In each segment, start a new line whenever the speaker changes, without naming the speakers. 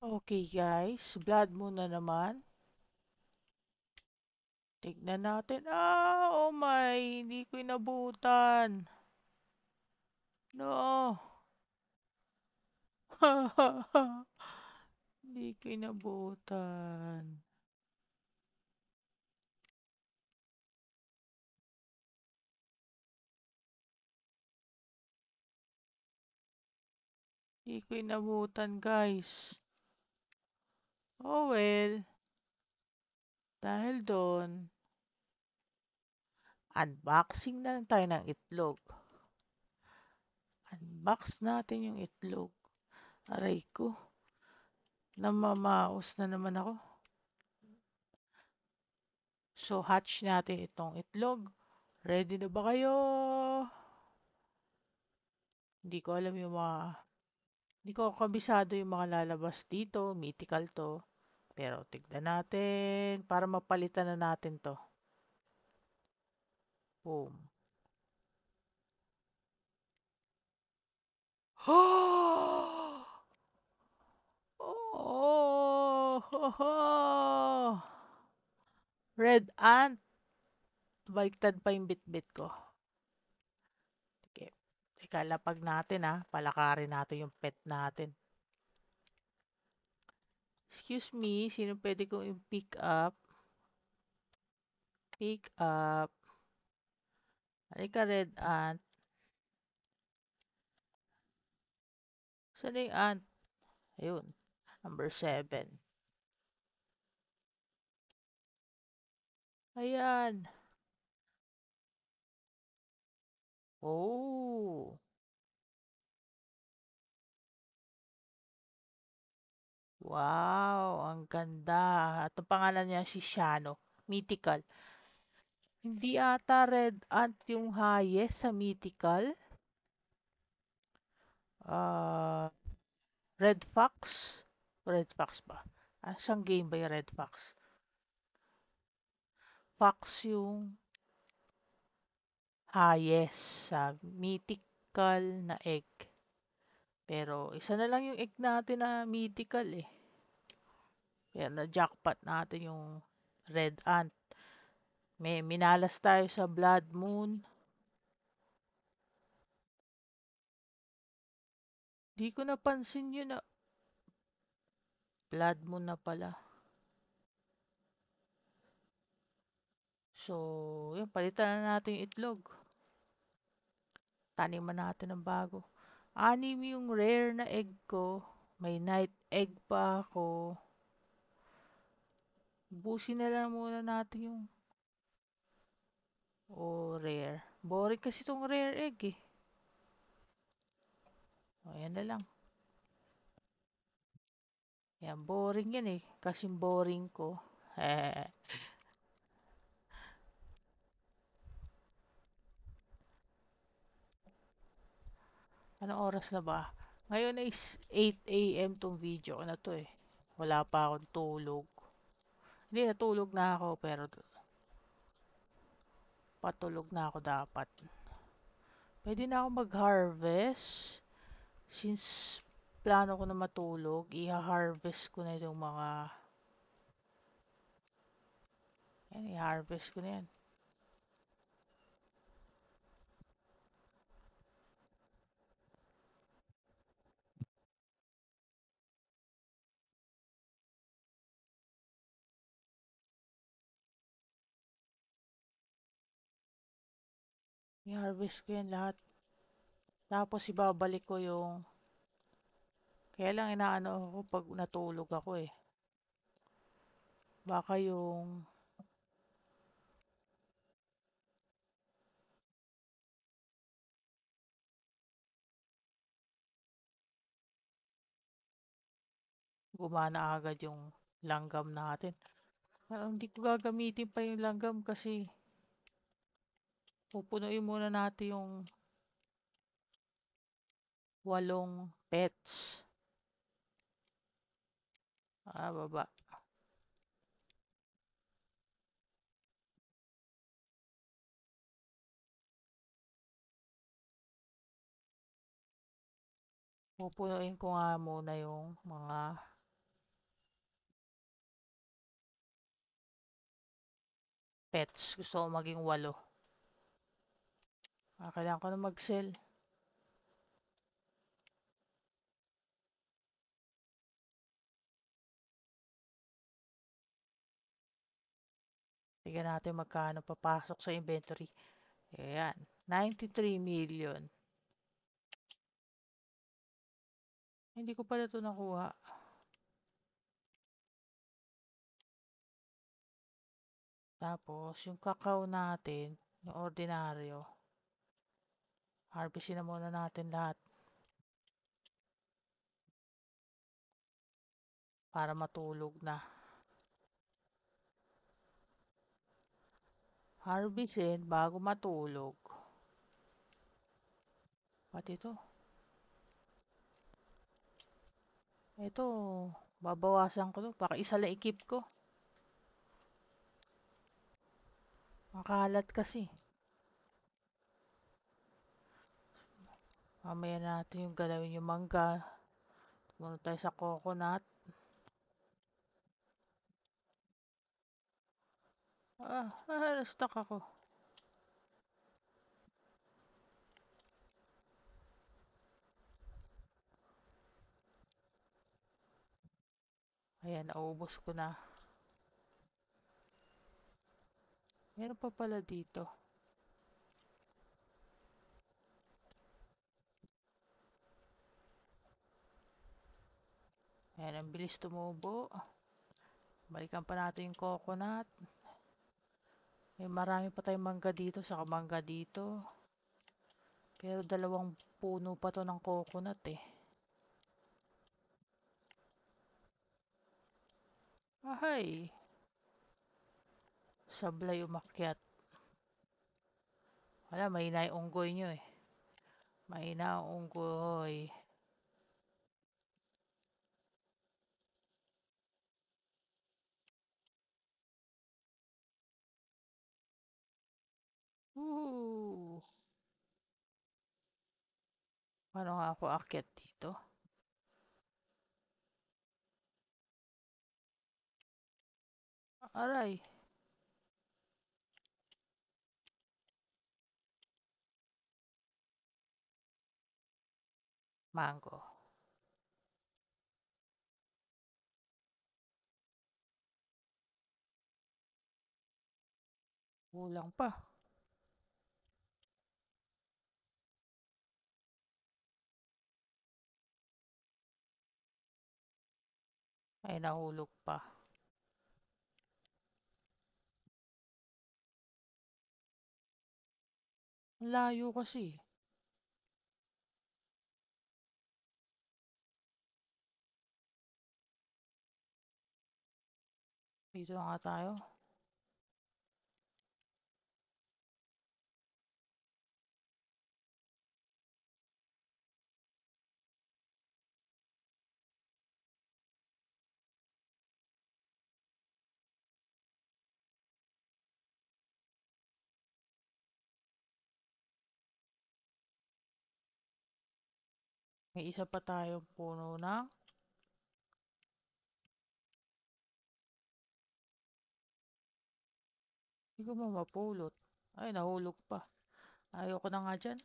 Okay guys, blood moon na naman. Tignan natin. Oh my, hindi ko inabutan. No. Hindi ko inabutan. Hindi ko inabutan guys. Oh well, dahil doon, unboxing na lang tayo ng itlog. Unbox natin yung itlog. Aray ko, namamaos na naman ako. So hatch natin itong itlog. Ready na ba kayo? Hindi ko alam yung mga Hindi ko kabisado yung mga lalabas dito. Mythical to. Pero tignan natin para mapalitan na natin to. Boom. Oh! Red ant. Baliktad pa yung bitbit ko. Okay. Teka, lapag natin Palakarin natin yung pet natin. Excuse me, sino pwede kong i-pick up? Pick up. Halika, red ant. Saan na yung ant? Ayun. Number 7. Ayan. Oh. Wow, ang ganda. At ang pangalan niya si Shano. Mythical. Hindi ata red ant yung highest sa mythical. Ah, red fox? Red fox ba? Siyang game ba yung red fox? Fox yung highest sa mythical na egg. Pero isa na lang yung egg natin na mythical eh. Kaya na-jackpot natin yung red ant. May minalas tayo sa blood moon. Di ko napansin yun na blood moon na pala. So, yun, palitan na natin yung itlog. Taniman natin ng bago. Anim yung rare na egg ko. May night egg pa ako. Busin na lang muna natin yung rare. Boring kasi itong rare egg eh. Ayan na lang. Yan, boring yan eh. Kasing boring ko. Anong oras na ba? Ngayon ay 8 a.m. tong video ko na to eh. Wala pa akong tulog. Hindi, natulog na ako pero patulog na ako dapat. Pwede na ako mag-harvest. Since plano ko na matulog, i-harvest ko na yung mga... Yan, i-harvest ko na yan. I-harvest ko yan lahat. Tapos ibabalik ko yung... Kaya lang inaano ako pag natulog ako eh. Baka yung gumana agad yung langgam natin. Hindi ko gagamitin pa yung langgam kasi pupunuin muna natin yung 8 pets. Baba. Pupunuin ko nga muna yung mga pets. Gusto ko maging 8. Kailangan ko na mag-sell. Tignan natin magkano papasok sa inventory. Ayan, 93 million. Hindi ko pala ito nakuha. Tapos, yung kakao natin, yung ordinaryo, harvestin na muna natin lahat para matulog na. Harvestin bago matulog. Pati ito. Ito, babawasan ko to. Baka isa lang ikip ko. Makalat kasi. Mamaya natin yung galawin yung mangga. Muna tayo sa coconut. Na-stuck ako. Ayan, naubos ko na. Meron pa pala dito. Ayan, ang bilis tumubo. Balikan pa natin yung coconut. May marami pa tayong mangga dito, saka mangga dito. Pero dalawang puno pa to ng coconut eh. Ahay! Sablay umakyat. Wala, mahina yung unggoy nyo eh. Mahina ang unggoy. Woo! Paano nga ako akyat dito? Aray! Mango. Kulang pa. Ay, nahulog pa. Ang layo kasi. Dito na nga tayo. May isa pa tayong puno ng... Hindi ko mo mapulot. Ay, nahulog pa. Ayoko na nga dyan.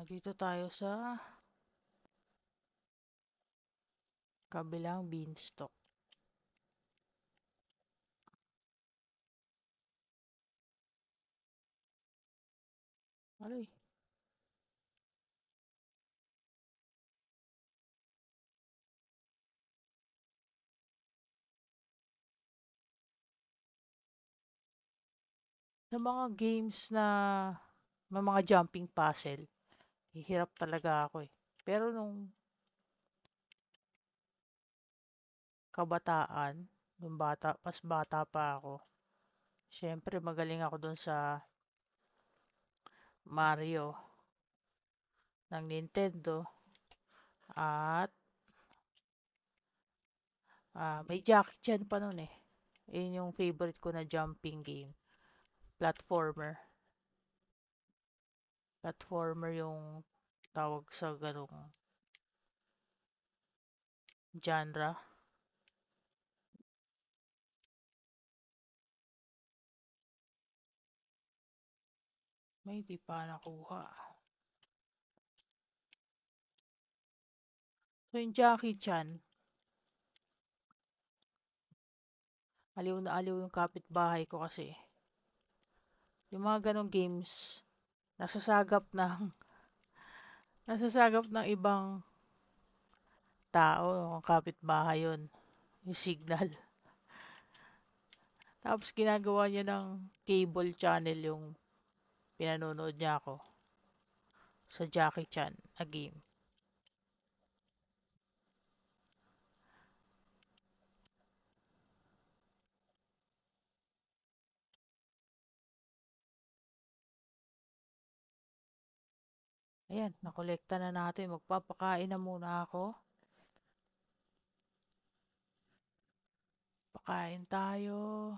Dito tayo sa kabilang beanstalk. Aray. Sa mga games na may mga jumping puzzle, hihirap talaga ako eh. Pero nung kabataan, nung mas bata pa ako, syempre magaling ako dun sa Mario ng Nintendo at may Jackie Chan pa nun eh. Yun yung favorite ko na jumping game. Platformer. Platformer yung tawag sa ganong genre. May di pa nakuha. So yung Jackie Chan, aliw na aliw yung kapitbahay ko kasi. Yung mga ganong games, nasasagap ng, nasasagap ng ibang tao, yung kapitbahay yun, yung signal. Tapos ginagawa niya ng cable channel yung pinanonood niya ako sa Jackie Chan na game. Ayan, nakolekta na natin. Magpapakain na muna ako. Pakain tayo.